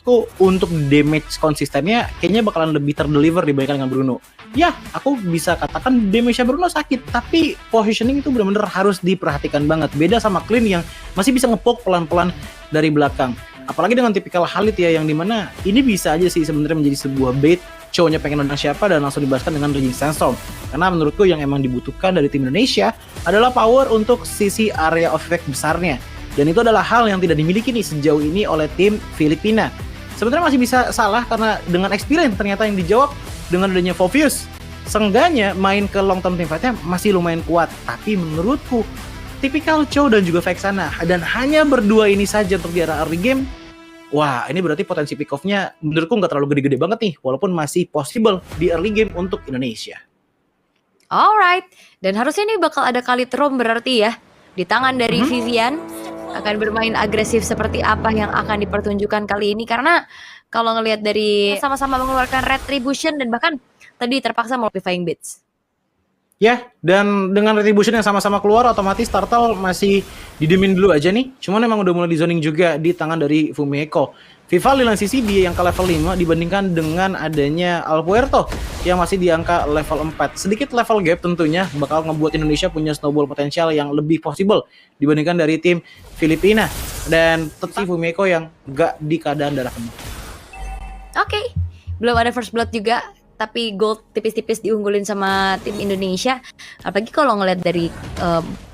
menurutku untuk damage konsistennya kayaknya bakalan lebih terdeliver dibandingkan dengan Bruno. Ya, aku bisa katakan damage-nya Bruno sakit, tapi positioning itu benar-benar harus diperhatikan banget. Beda sama Clean yang masih bisa ngepoke pelan-pelan dari belakang. Apalagi dengan tipikal Khalid ya, yang dimana ini bisa aja sih sebenarnya menjadi sebuah bait. Cowoknya pengen nendang siapa dan langsung dibalaskan dengan Raging Sandstorm. Karena menurutku yang emang dibutuhkan dari tim Indonesia adalah power untuk sisi area of effect besarnya. Dan itu adalah hal yang tidak dimiliki nih sejauh ini oleh tim Filipina. Sebenarnya masih bisa salah karena dengan experience ternyata yang dijawab dengan adanya Fovius. Seenggaknya main ke long term team fight-nya masih lumayan kuat. Tapi menurutku tipikal Chow dan juga Vexana dan hanya berdua ini saja untuk di era early game. Wah, ini berarti potensi pick off-nya menurutku nggak terlalu gede-gede banget nih, walaupun masih possible di early game untuk Indonesia. Alright, dan harusnya ini bakal ada Khalid Rom berarti ya, di tangan dari Vivian. Akan bermain agresif seperti apa yang akan dipertunjukkan kali ini, karena kalau ngelihat dari sama-sama mengeluarkan Retribution dan bahkan tadi terpaksa Multiplying Bits. Ya, dan dengan Retribution yang sama-sama keluar, otomatis Turtle masih didemin dulu aja nih. Cuman emang udah mulai di zoning juga di tangan dari Fumiko. Vival di lain sisi dia yang ke level 5 dibandingkan dengan adanya Alpuerto yang masih di angka level 4. Sedikit level gap tentunya bakal ngebuat Indonesia punya snowball potensial yang lebih possible dibandingkan dari tim Filipina. Dan tetap Fumiko yang gak di keadaan darah penuh. Oke, belum ada first blood juga, tapi gold tipis-tipis diunggulin sama tim Indonesia. Apalagi kalau ngeliat dari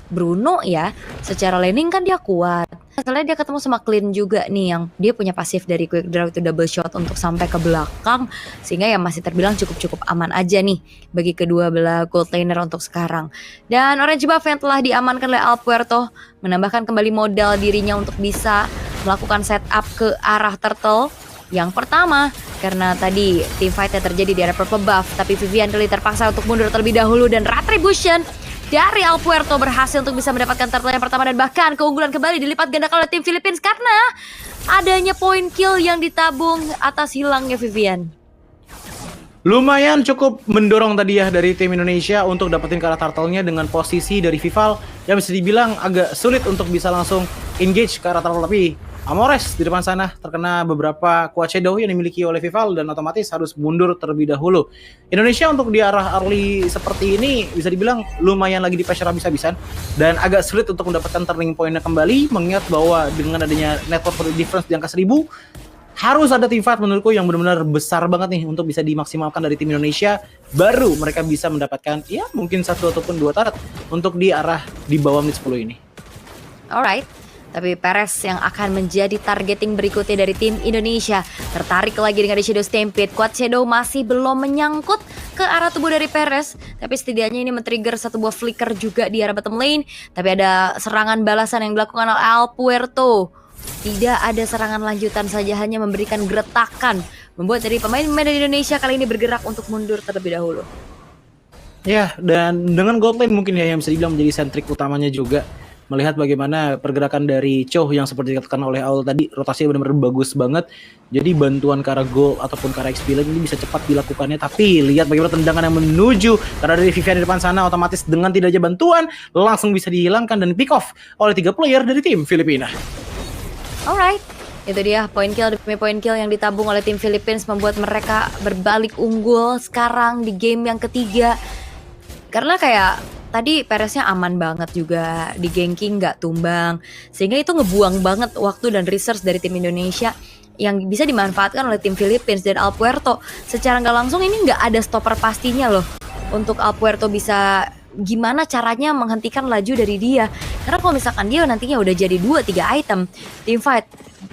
Bruno ya, secara laning kan dia kuat. Masalahnya dia ketemu sama Clean juga nih, yang dia punya pasif dari quick draw itu double shot untuk sampai ke belakang, sehingga ya masih terbilang cukup aman aja nih bagi kedua belah gold laner untuk sekarang. Dan Orange Buff yang telah diamankan oleh Alpuerto menambahkan kembali modal dirinya untuk bisa melakukan setup ke arah Turtle. Yang pertama, karena tadi team fight yang terjadi di area purple buff, tapi Vivian kali terpaksa untuk mundur terlebih dahulu dan Retribution dari Alpuerto berhasil untuk bisa mendapatkan turtle yang pertama dan bahkan keunggulan kembali dilipat gandakan oleh tim Philippines karena adanya point kill yang ditabung atas hilangnya Vivian. Lumayan cukup mendorong tadi ya dari tim Indonesia untuk dapetin ke arah turtle-nya dengan posisi dari Vival yang bisa dibilang agak sulit untuk bisa langsung engage ke arah turtle, tapi Amores di depan sana terkena beberapa quad shadow yang dimiliki oleh Vival dan otomatis harus mundur terlebih dahulu. Indonesia untuk di arah early seperti ini bisa dibilang lumayan lagi di pressure habis-habisan dan agak sulit untuk mendapatkan turning point-nya kembali, mengingat bahwa dengan adanya network difference di angka 1000 harus ada team fight menurutku yang benar-benar besar banget nih untuk bisa dimaksimalkan dari tim Indonesia, baru mereka bisa mendapatkan ya mungkin 1 ataupun 2 turret untuk di arah di bawah mid 10 ini. Alright, tapi Perez yang akan menjadi targeting berikutnya dari tim Indonesia. Tertarik lagi dengan Shadow Stampede. Quad Shadow masih belum menyangkut ke arah tubuh dari Perez, tapi setidaknya ini men-trigger satu buah flicker juga di arah bottom lane. Tapi ada serangan balasan yang dilakukan oleh Alpuerto. Tidak ada serangan lanjutan saja, hanya memberikan geretakan, membuat dari pemain-pemain dari Indonesia kali ini bergerak untuk mundur terlebih dahulu. Ya, dan dengan gold lane mungkin ya yang bisa dibilang menjadi sentrik utamanya juga. Melihat bagaimana pergerakan dari Chow yang seperti dikatakan oleh Aul tadi, rotasinya benar-benar bagus banget. Jadi bantuan ke arah gold ataupun ke arah XP lane ini bisa cepat dilakukannya. Tapi lihat bagaimana tendangan yang menuju karena dari Vivian di depan sana, otomatis dengan tidak ada bantuan langsung bisa dihilangkan dan pick off oleh 3 player dari tim Filipina. Alright, itu dia point kill demi point kill yang ditabung oleh tim Philippines, membuat mereka berbalik unggul sekarang di game yang ketiga. Karena kayak tadi Pereznya aman banget juga, di ganking nggak tumbang, sehingga itu ngebuang banget waktu dan resource dari tim Indonesia yang bisa dimanfaatkan oleh tim Philippines. Dan Alpuerto secara nggak langsung ini nggak ada stopper pastinya loh untuk Alpuerto bisa gimana caranya menghentikan laju dari dia. Karena kalau misalkan dia nantinya udah jadi 2-3 item team fight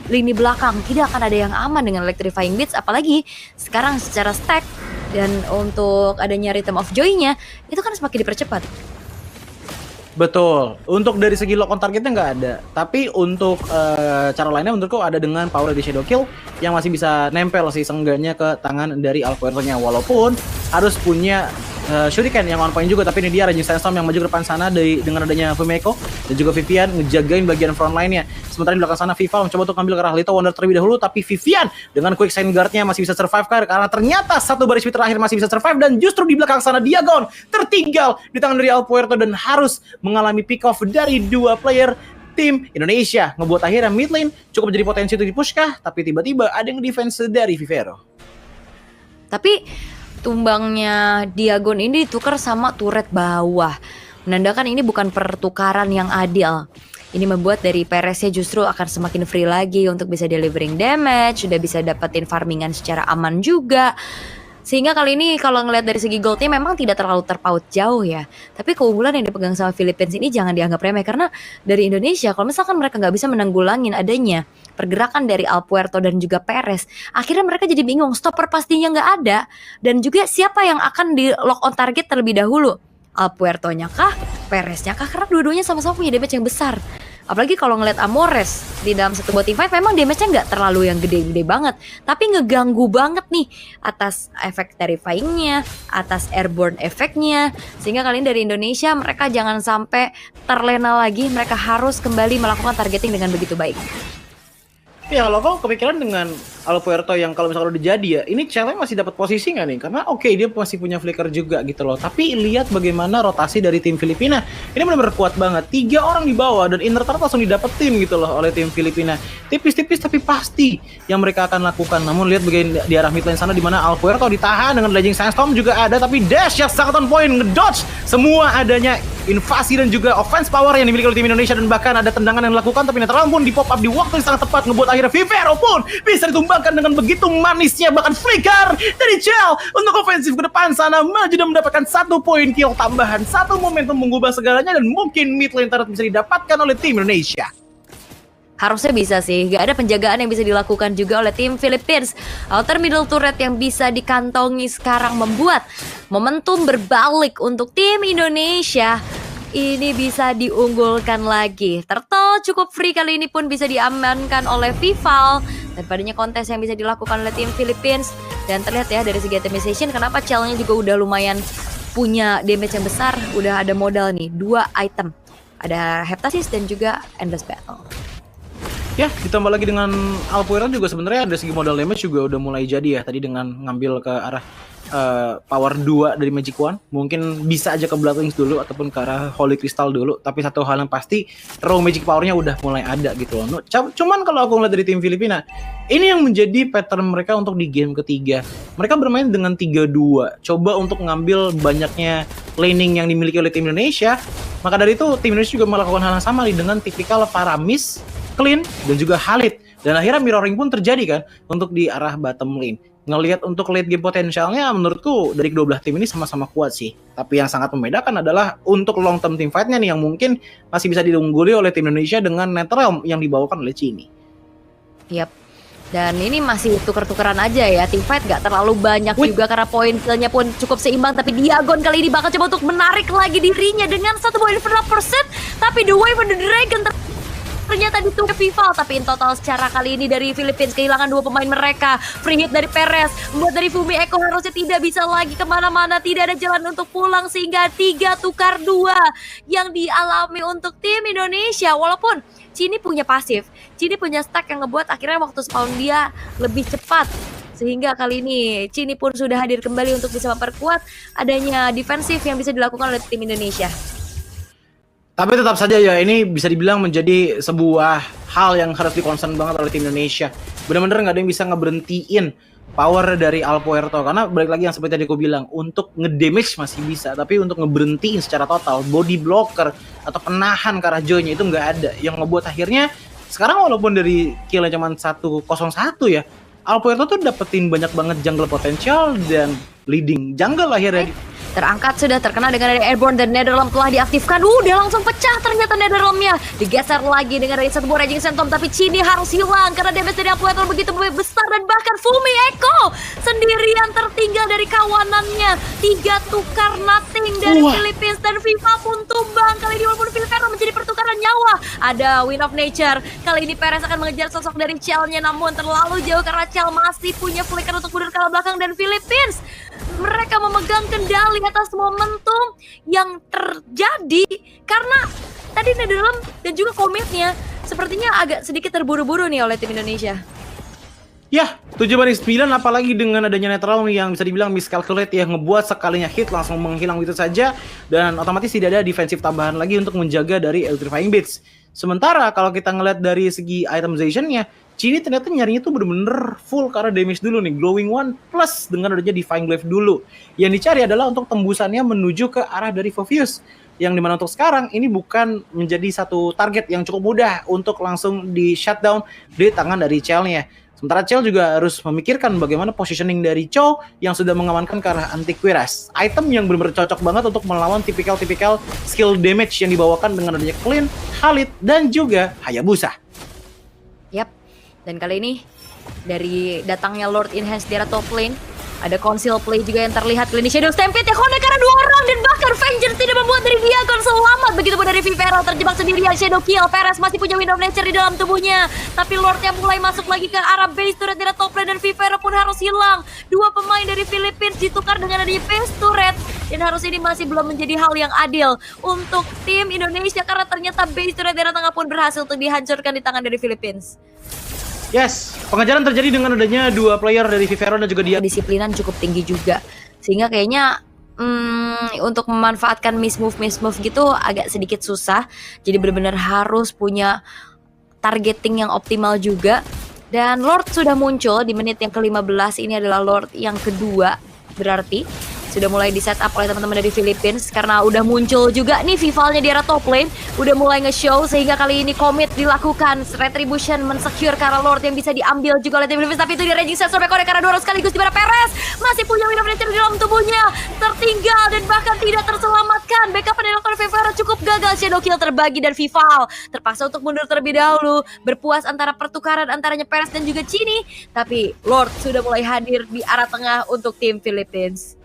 lini belakang, tidak akan ada yang aman dengan Electrifying Beats. Apalagi sekarang secara stack dan untuk adanya Rhythm of Joy-nya itu kan semakin dipercepat. Betul, untuk dari segi lock on targetnya nggak ada, tapi untuk cara lainnya menurutku ada dengan power dari Shadow Kill yang masih bisa nempel sih seenggaknya ke tangan dari Alpuerto-nya, walaupun harus punya Shuriken yang on point juga. Tapi ini dia Raging Sandstorm yang maju ke depan sana dengan adanya Fumiko dan juga Vivian ngejagain bagian front line-nya. Sementara di belakang sana Vival mencoba untuk ngambil ke arah Lito Wonder terlebih dahulu, tapi Vivian dengan quick sign guard-nya masih bisa survive karena ternyata satu baris speed terakhir masih bisa survive, dan justru di belakang sana Diagon tertinggal di tangan dari Alpuerto dan harus mengalami pick off dari 2 player tim Indonesia. Ngebuat akhirnya mid lane cukup menjadi potensi untuk dipush kah, tapi tiba-tiba ada yang defense dari Vivero. Tapi tumbangnya Diagon ini ditukar sama turret bawah, menandakan ini bukan pertukaran yang adil. Ini membuat dari Pereznya justru akan semakin free lagi untuk bisa delivering damage, sudah bisa dapetin farmingan secara aman juga. Sehingga kali ini kalau ngelihat dari segi goldnya memang tidak terlalu terpaut jauh ya. Tapi keunggulan yang dipegang sama Philippines ini jangan dianggap remeh, karena dari Indonesia kalau misalkan mereka nggak bisa menanggulangin adanya pergerakan dari Alpuerto dan juga Perez, akhirnya mereka jadi bingung, stopper pastinya nggak ada, dan juga siapa yang akan di lock on target terlebih dahulu, Alpuerto-nya kah, Perez-nya kah, karena dua-duanya sama-sama punya damage yang besar. Apalagi kalau ngeliat Amores di dalam satu buat teamfight, memang damage-nya nggak terlalu yang gede-gede banget, tapi ngeganggu banget nih atas efek terrifying-nya, atas airborne efeknya. Sehingga kali ini dari Indonesia mereka jangan sampai terlena lagi, mereka harus kembali melakukan targeting dengan begitu baik. Ya kalau kau kepikiran dengan Alpuerto yang kalau misalnya udah jadi ya, ini cewek masih dapat posisi nggak nih? Karena oke, dia masih punya flicker juga gitu loh. Tapi lihat bagaimana rotasi dari tim Filipina. Ini benar-benar kuat banget. 3 orang di bawah dan inner turret langsung didapetin gitu loh oleh tim Filipina. Tipis-tipis tapi pasti yang mereka akan lakukan. Namun lihat bagian di arah mid lane sana di mana Alpuerto ditahan dengan Blazing Sandstorm juga ada, tapi dash yang sangat on point, ngedodge semua adanya invasi dan juga offense power yang dimiliki oleh tim Indonesia, dan bahkan ada tendangan yang dilakukan tapi netral pun di pop up di waktu yang sangat tepat, ngebuat akhirnya Vivero pun bisa ditumbangkan dengan begitu manisnya, bahkan flicker dari Chell untuk ofensif ke depan sana, maju dan mendapatkan 1 poin kill tambahan, 1 momentum mengubah segalanya, dan mungkin mid lane turret bisa didapatkan oleh tim Indonesia. Harusnya bisa sih, gak ada penjagaan yang bisa dilakukan juga oleh tim Philippines. Outer middle turret yang bisa dikantongi sekarang membuat momentum berbalik untuk tim Indonesia. Ini bisa diunggulkan lagi. Turtle cukup free kali ini pun bisa diamankan oleh Vival. Dan padanya kontes yang bisa dilakukan oleh tim Philippines. Dan terlihat ya dari segi itemization, kenapa Chell-nya juga udah lumayan punya damage yang besar. Udah ada modal nih, 2 item. Ada Heptasis dan juga Endless Battle. Ya, ditambah lagi dengan Alpuerto juga sebenarnya ada segi modal damage juga udah mulai jadi ya. Tadi dengan ngambil ke arah power 2 dari Magic Wand, mungkin bisa aja ke Blood Wings dulu ataupun ke arah Holy Crystal dulu. Tapi satu hal yang pasti, raw Magic Powernya udah mulai ada gitu loh. Cuman kalau aku ngeliat dari tim Filipina, ini yang menjadi pattern mereka untuk di game ketiga. Mereka bermain dengan 3-2, coba untuk ngambil banyaknya laning yang dimiliki oleh tim Indonesia. Maka dari itu tim Indonesia juga melakukan hal yang sama nih dengan tipikal Paramis, Clean, dan juga Khalid. Dan akhirnya mirroring pun terjadi kan untuk di arah bottom lane. Ngelihat untuk late game potensialnya, menurutku dari kedua belah tim ini sama-sama kuat sih. Tapi yang sangat membedakan adalah untuk long term team fight-nya nih yang mungkin masih bisa diungguli oleh tim Indonesia dengan Netherrealm yang dibawakan oleh Cini. Yap. Dan ini masih tuker-tukeran aja ya, team fight gak terlalu banyak juga karena poin killnya pun cukup seimbang. Tapi Diagon kali ini bakal coba untuk menarik lagi dirinya dengan 1 poin 4%. Tapi The Wave of the Dragon ternyata ditukar Vival, tapi in total secara kali ini dari Philippines kehilangan 2 pemain mereka. Free hit dari Perez membuat dari Fumi Eko harusnya tidak bisa lagi kemana-mana, tidak ada jalan untuk pulang, sehingga 3 tukar 2 yang dialami untuk tim Indonesia. Walaupun Cini punya pasif, Cini punya stack yang ngebuat akhirnya waktu spawn dia lebih cepat, sehingga kali ini Cini pun sudah hadir kembali untuk bisa memperkuat adanya defensif yang bisa dilakukan oleh tim Indonesia. Tapi tetap saja ya, ini bisa dibilang menjadi sebuah hal yang harus di-concern banget oleh tim Indonesia. Benar-benar nggak ada yang bisa ngeberhentiin power dari Alpuerto. Karena balik lagi yang seperti tadi aku bilang, untuk ngedamage masih bisa, tapi untuk ngeberhentiin secara total, body blocker atau penahan ke arah Joy-nya itu nggak ada. Yang ngebuat akhirnya, sekarang walaupun dari kill-nya cuma 1-0-1 ya, Alpuerto tuh dapetin banyak banget jungle potensial dan leading jungle akhirnya. Terangkat sudah terkena dengan dari Airborne dan Netherrealm telah diaktifkan. Dia langsung pecah ternyata Netherrealm-nya. Digeser lagi dengan dari satu buah Raging Phantom, tapi Cini harus hilang karena damage dari Alpuerto begitu besar, dan bahkan Fumi Eko sendirian tertinggal dari kawanannya. 3 tukar nothing dari Philippines, dan Viva pun tumbang. Kali ini walaupun Vivero menjadi pertukaran nyawa. Ada Wind of Nature. Kali ini Perez akan mengejar sosok dari Chell-nya, namun terlalu jauh karena Chell masih punya flicker untuk mundur ke arah belakang, dan Philippines mereka memegang kendali atas momentum yang terjadi karena tadi Netherrealm dan juga komitnya sepertinya agak sedikit terburu-buru nih oleh tim Indonesia. Ya, 7-9 apalagi dengan adanya Netherrealm yang bisa dibilang miscalculate ya, ngebuat sekalinya hit langsung menghilang gitu saja, dan otomatis tidak ada defensif tambahan lagi untuk menjaga dari Electrifying Beats. Sementara kalau kita ngeliat dari segi itemization-nya, Cini ternyata nyarinya tuh bener-bener full karena damage dulu nih, Glowing One plus dengan adanya Divine Glaive dulu. Yang dicari adalah untuk tembusannya menuju ke arah dari Phoveus. Yang dimana untuk sekarang ini bukan menjadi satu target yang cukup mudah untuk langsung di shutdown di tangan dari Chell-nya. Sementara Chell juga harus memikirkan bagaimana positioning dari Chow yang sudah mengamankan ke arah Antiquiras. Item yang benar-benar cocok banget untuk melawan tipikal-tipikal skill damage yang dibawakan dengan adanya Clint, Khalid, dan juga Hayabusa. Yap. Dan kali ini dari datangnya Lord Enhance di arah top lane, ada conceal play juga yang terlihat. Kali ini Shadow Stampede yang connect karena 2 orang, dan bahkan Vengeance tidak membuat dari Diagon selamat. Begitupun dari Vivero terjebak sendirian, Shadow Kill. Perez masih punya Wind of Nature di dalam tubuhnya, tapi Lordnya mulai masuk lagi ke arah base turret di arah top lane, dan Vivero pun harus hilang. 2 pemain dari Philippines ditukar dengan adanya base turret, dan harus ini masih belum menjadi hal yang adil untuk tim Indonesia karena ternyata base turret di arah tengah pun berhasil untuk dihancurkan di tangan dari Philippines. Yes, pengejaran terjadi dengan adanya 2 player dari Vivero dan juga dia. Kedisiplinan cukup tinggi juga, sehingga kayaknya untuk memanfaatkan miss move gitu agak sedikit susah. Jadi benar-benar harus punya targeting yang optimal juga. Dan Lord sudah muncul di menit yang ke-15. Ini adalah Lord yang kedua, berarti sudah mulai di setup oleh teman-teman dari Philippines karena udah muncul juga nih Vivalnya di arah top lane, udah mulai nge-show, sehingga kali ini commit dilakukan. Retribution mensecure karena Lord yang bisa diambil juga oleh tim Philippines, tapi itu di raging set sampai kode karena 2 orang sekaligus di mana Perez masih punya Wind of Nature di dalam tubuhnya, tertinggal dan bahkan tidak terselamatkan. Backup yang dilakukan Vivero cukup gagal, Shadow Kill terbagi dan Vival terpaksa untuk mundur terlebih dahulu, berpuas antara pertukaran antaranya Perez dan juga Cini, tapi Lord sudah mulai hadir di arah tengah untuk tim Philippines.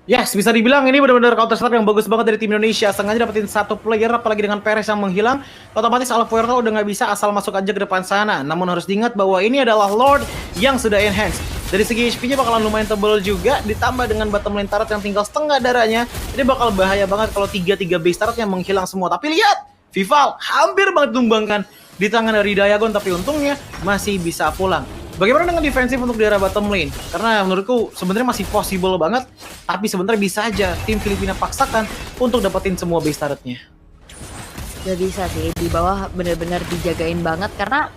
Yes, bisa dibilang ini benar-benar counter strike yang bagus banget dari tim Indonesia. Sengaja dapetin 1 player, apalagi dengan Perez yang menghilang, otomatis Alpuerto udah nggak bisa asal masuk aja ke depan sana. Namun harus diingat bahwa ini adalah Lord yang sudah enhance. Dari segi HP-nya bakalan lumayan tebal juga, ditambah dengan bottom lane turret yang tinggal setengah darahnya. Ini bakal bahaya banget kalau 3 base turret yang menghilang semua. Tapi lihat, Vival hampir banget tumbangkan di tangan dari Diagon, tapi untungnya masih bisa pulang. Bagaimana dengan defensif untuk di arah bottom lane? Karena menurutku sebenarnya masih possible banget, tapi sebenarnya bisa aja tim Filipina paksakan untuk dapetin semua base turretnya. Gak bisa sih, di bawah bener-bener dijagain banget karena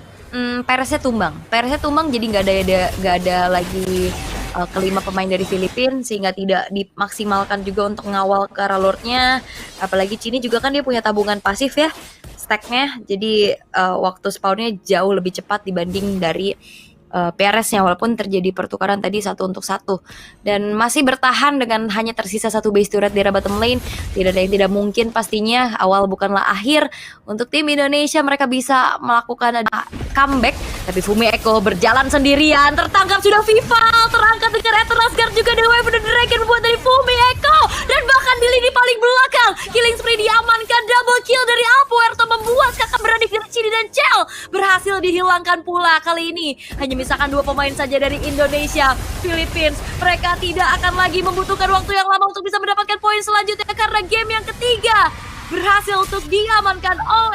Pereznya tumbang, jadi nggak ada lagi kelima pemain dari Filipina, sehingga tidak dimaksimalkan juga untuk ngawal ke arah Lordnya. Apalagi Cini juga kan dia punya tabungan pasif ya, stacknya, jadi waktu spawnnya jauh lebih cepat dibanding dari Pereznya, walaupun terjadi pertukaran tadi 1 untuk 1, dan masih bertahan dengan hanya tersisa 1 base turret di arah bottom lane. Tidak ada yang tidak mungkin pastinya, awal bukanlah akhir untuk tim Indonesia. Mereka bisa melakukan comeback, tapi Fumi Eko berjalan sendirian, tertangkap sudah Vival, terangkat dengan Eternal Guard juga The Wave of the Dragon buat dari Fumi Eko, dan bahkan di lini paling belakang killing spree diamankan, double kill dari Alpuerto membuat kakak beradik dari Cini dan Chell berhasil dihilangkan pula. Kali ini hanya misalkan 2 pemain saja dari Indonesia. Philippines, mereka tidak akan lagi membutuhkan waktu yang lama untuk bisa mendapatkan poin selanjutnya karena game yang ketiga berhasil untuk diamankan oleh